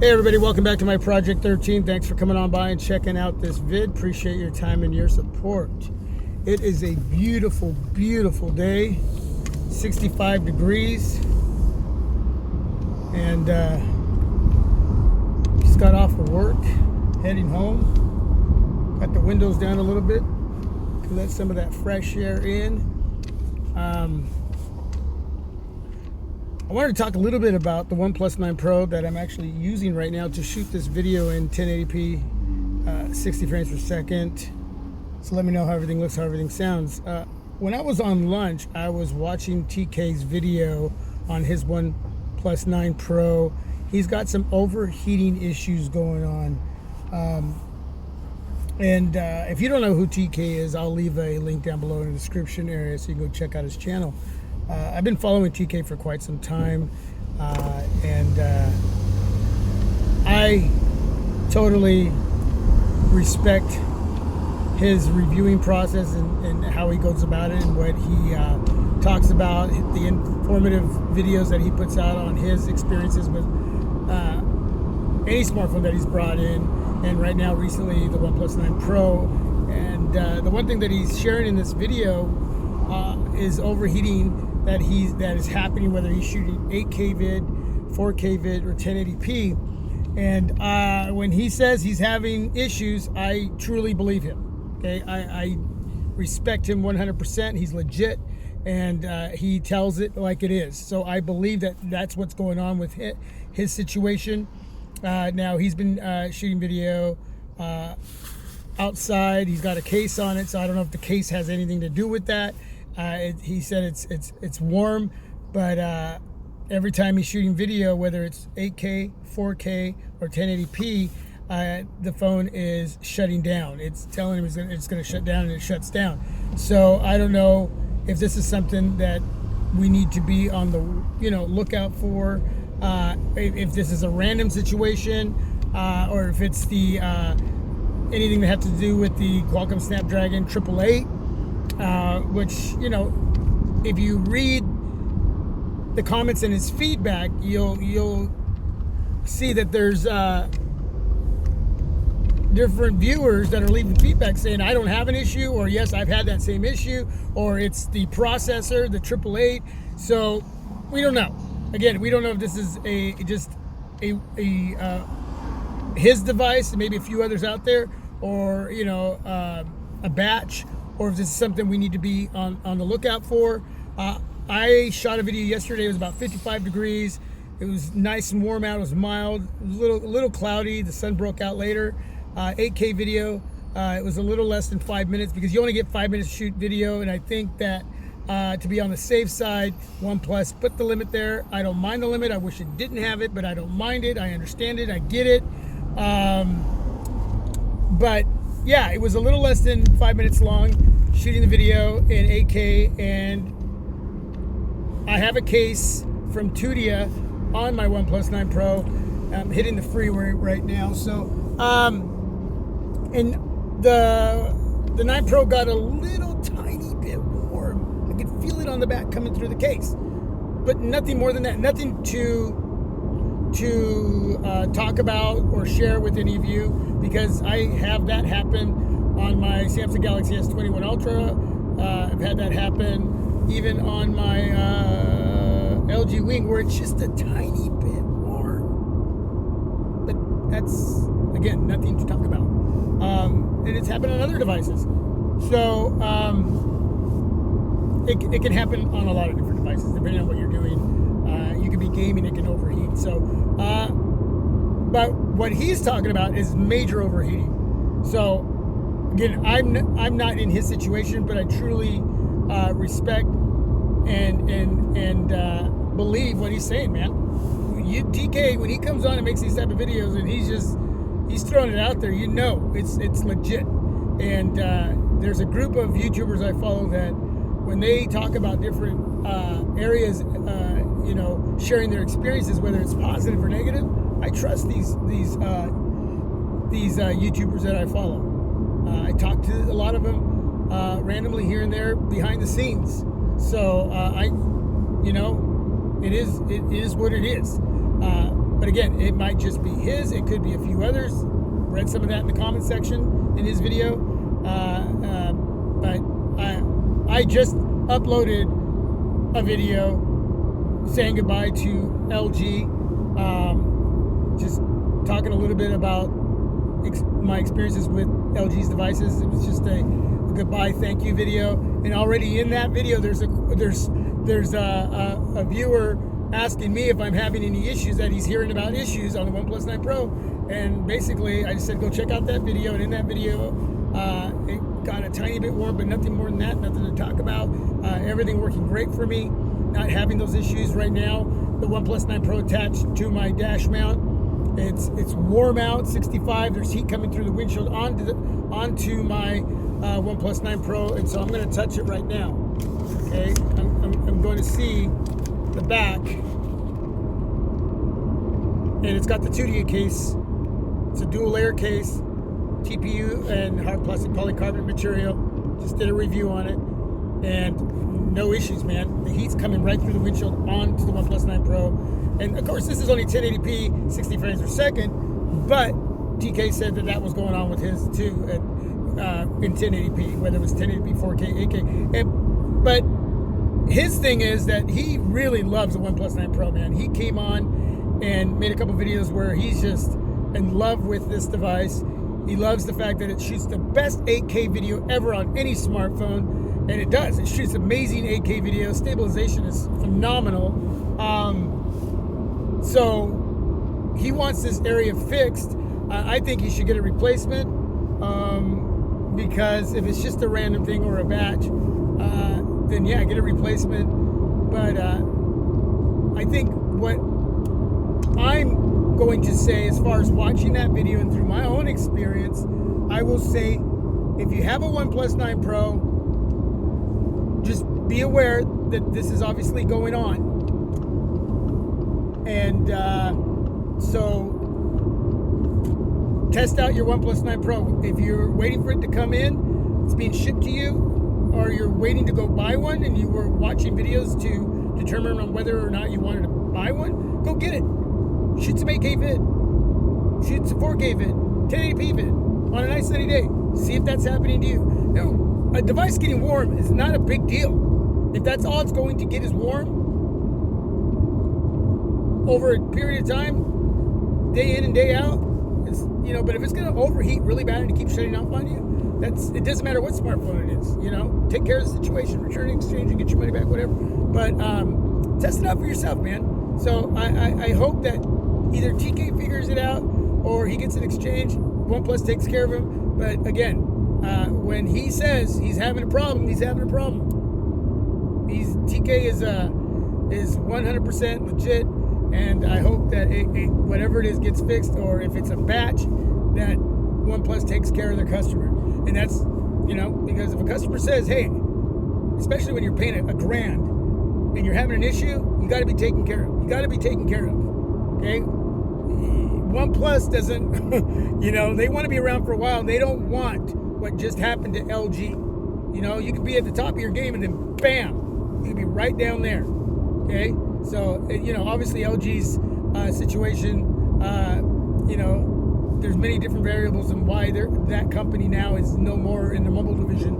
Hey everybody, welcome back to my Project 13. Thanks for coming on by and checking out this vid. Appreciate your time and your support. It is a beautiful, beautiful day. 65 degrees. And just got off of work, heading home. Got the windows down a little bit to let some of that fresh air in. I wanted to talk a little bit about the OnePlus 9 Pro that I'm actually using right now to shoot this video in 1080p, 60 frames per second. So let me know how everything looks, how everything sounds. When I was on lunch, I was watching TK's video on his OnePlus 9 Pro. He's got some overheating issues going on. If you don't know who TK is, I'll leave a link down below in the description area so you can go check out his channel. I've been following TK for quite some time, and I totally respect his reviewing process and how he goes about it and what he talks about, the informative videos that he puts out on his experiences with any smartphone that he's brought in, and right now recently the OnePlus 9 Pro. And the one thing that he's sharing in this video is overheating that is happening, whether he's shooting 8K vid, 4K vid, or 1080p. And when he says he's having issues, I truly believe him. Okay, I respect him 100%. He's legit, and he tells it like it is. So I believe that that's what's going on with his situation. Now he's been shooting video outside. He's got a case on it, so I don't know if the case has anything to do with that. He said it's warm, but every time he's shooting video, whether it's 8K, 4K, or 1080p, the phone is shutting down. It's telling him it's going to shut down, and it shuts down. So I don't know if this is something that we need to be on the lookout for. If this is a random situation, or if it's the anything that has to do with the Qualcomm Snapdragon 888. Which, if you read the comments and his feedback, you'll see that there's different viewers that are leaving feedback saying I don't have an issue, or yes, I've had that same issue, or it's the processor, the 888. So we don't know. Again, we don't know if this is just his device and maybe a few others out there, or a batch, or if this is something we need to be on the lookout for. I shot a video yesterday. It was about 55 degrees. It was nice and warm out. It was mild. It was a little cloudy. The sun broke out later. 8K video. It was a little less than 5 minutes because you only get 5 minutes to shoot video. And I think that to be on the safe side, OnePlus put the limit there. I don't mind the limit. I wish it didn't have it, but I don't mind it. I understand it. I get it. But yeah, it was a little less than 5 minutes long, shooting the video in 8K, and I have a case from Tudia on my OnePlus 9 Pro. I'm hitting the freeway right now, so and the 9 Pro got a little tiny bit warm. I could feel it on the back coming through the case, but nothing more than that. Nothing to talk about or share with any of you, because I have that happen on my Samsung Galaxy S21 Ultra. I've had that happen even on my LG Wing, where it's just a tiny bit warm. But that's, again, nothing to talk about. And it's happened on other devices. So it can happen on a lot of different devices, depending on what you're doing. You could be gaming, it can overheat. So, but what he's talking about is major overheating. So, again, I'm not in his situation, but I truly respect and believe what he's saying, man. TK, when he comes on and makes these type of videos, and he's throwing it out there, it's legit. And there's a group of YouTubers I follow that when they talk about different areas, sharing their experiences, whether it's positive or negative, I trust these YouTubers that I follow. I talk to a lot of them randomly here and there behind the scenes. So it is what it is. But But again, it might just be his. It could be a few others. Read some of that in the comment section in his video. But I just uploaded a video saying goodbye to LG. Just talking a little bit about my experiences with LG's devices. It was just a goodbye, thank you video. And already in that video, there's a viewer asking me if I'm having any issues, that he's hearing about issues on the OnePlus 9 Pro. And basically, I just said, go check out that video. And in that video, it got a tiny bit warm, but nothing more than that, nothing to talk about. Everything working great for me, not having those issues right now. The OnePlus 9 Pro attached to my dash mount. It's warm out, 65. There's heat coming through the windshield onto my OnePlus 9 Pro, and so I'm going to touch it right now. Okay, I'm going to see the back, and it's got the 2D case. It's a dual layer case, TPU and hard plastic polycarbonate material. Just did a review on it, and no issues, man. The heat's coming right through the windshield onto the OnePlus 9 Pro. And of course, this is only 1080p, 60 frames per second, but TK said that was going on with his too in 1080p, whether it was 1080p, 4K, 8K. But his thing is that he really loves the OnePlus 9 Pro, man. He came on and made a couple videos where he's just in love with this device. He loves the fact that it shoots the best 8K video ever on any smartphone, and it does. It shoots amazing 8K video. Stabilization is phenomenal. So he wants this area fixed. I think he should get a replacement, because if it's just a random thing or a batch, then yeah, get a replacement. But I think what I'm going to say, as far as watching that video and through my own experience, I will say, if you have a OnePlus 9 Pro, just be aware that this is obviously going on. And so test out your OnePlus 9 Pro. If you're waiting for it to come in, it's being shipped to you, or you're waiting to go buy one and you were watching videos to determine on whether or not you wanted to buy one, go get it. Shoot some 8K vid. Shoot some 4K vid. 1080p vid on a nice sunny day. See if that's happening to you. No, a device getting warm is not a big deal. If that's all it's going to get is warm over a period of time, day in and day out, it's, but if it's going to overheat really bad and it keeps shutting off on you, it doesn't matter what smartphone it is, take care of the situation, return, exchange, and get your money back, whatever. But test it out for yourself, man. So I hope that either TK figures it out or he gets an exchange. OnePlus takes care of him. But again, when he says he's having a problem, he's having a problem. TK is 100% legit. And I hope that whatever it is gets fixed, or if it's a batch, that OnePlus takes care of their customer. And that's, because if a customer says, hey, especially when you're paying $1,000 and you're having an issue, you got to be taken care of. You got to be taken care of. Okay? OnePlus doesn't, they want to be around for a while. They don't want what just happened to LG. You could be at the top of your game and then bam, you could be right down there. Okay? So, obviously LG's situation, there's many different variables and why that company now is no more in the mobile division.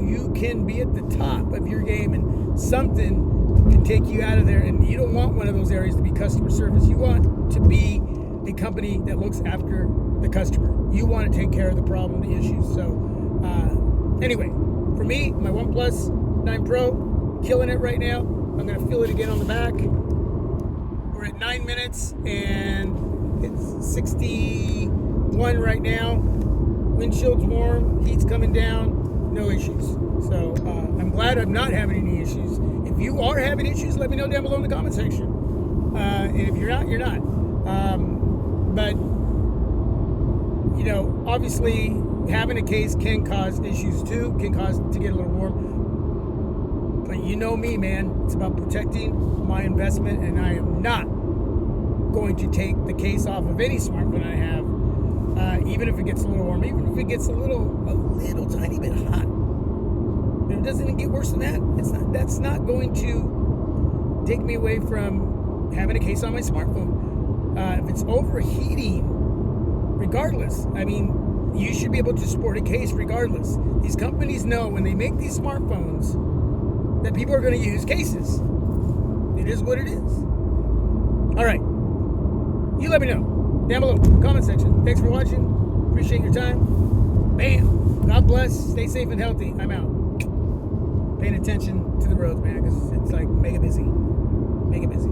You can be at the top of your game and something can take you out of there. And you don't want one of those areas to be customer service. You want to be a company that looks after the customer. You want to take care of the problem, the issues. So, anyway, for me, my OnePlus 9 Pro, killing it right now. I'm going to feel it again on the back. We're at 9 minutes and it's 61 right now. Windshield's warm, heat's coming down, no issues. So I'm glad I'm not having any issues. If you are having issues, let me know down below in the comment section. And if you're not, you're not. But obviously having a case can cause issues too, can cause it to get a little warm. But you know me, man. It's about protecting my investment, and I am not going to take the case off of any smartphone I have, even if it gets a little warm, even if it gets a little tiny bit hot. If it doesn't get worse than that, that's not going to take me away from having a case on my smartphone. If it's overheating, regardless, I mean, you should be able to sport a case regardless. These companies know when they make these smartphones that people are going to use cases. It is what it is. All right. You let me know down below, comment section. Thanks for watching. Appreciate your time. Bam. God bless. Stay safe and healthy. I'm out. Paying attention to the roads, man, because it's like mega busy. Mega busy.